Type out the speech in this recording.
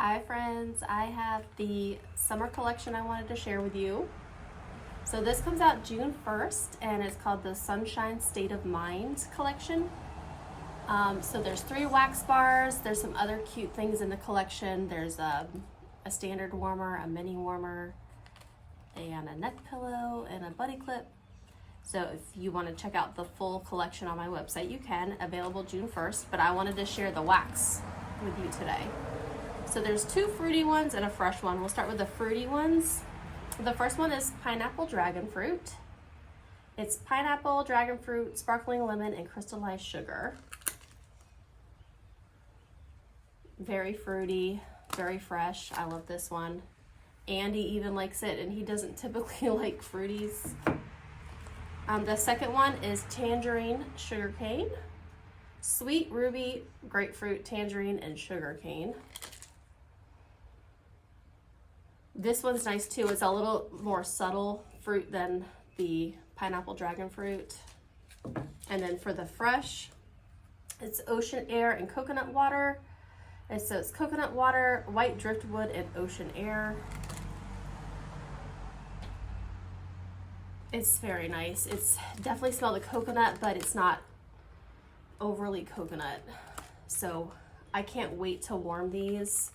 Hi friends, I have the summer collection I wanted to share with you. So this comes out June 1st and it's called the Sunshine State of Mind collection. So there's 3 wax bars, there's some other cute things in the collection. There's a standard warmer, a mini warmer, and a neck pillow, and a buddy clip. So if you want to check out the full collection on my website, you can, available June 1st, but I wanted to share the wax with you today. So there's 2 fruity ones and a fresh one. We'll start with the fruity ones. The first one is pineapple dragon fruit. It's pineapple, dragon fruit, sparkling lemon, and crystallized sugar. Very fruity, very fresh. I love this one. Andy even likes it, and he doesn't typically like fruities. The second one is tangerine sugarcane, sweet ruby, grapefruit, tangerine, and sugarcane. This one's nice too. It's a little more subtle fruit than the pineapple dragon fruit. And then for the fresh, it's ocean air and coconut water. And so it's coconut water, white driftwood, and ocean air. It's very nice. It's definitely smell the coconut, but it's not overly coconut. So I can't wait to warm these.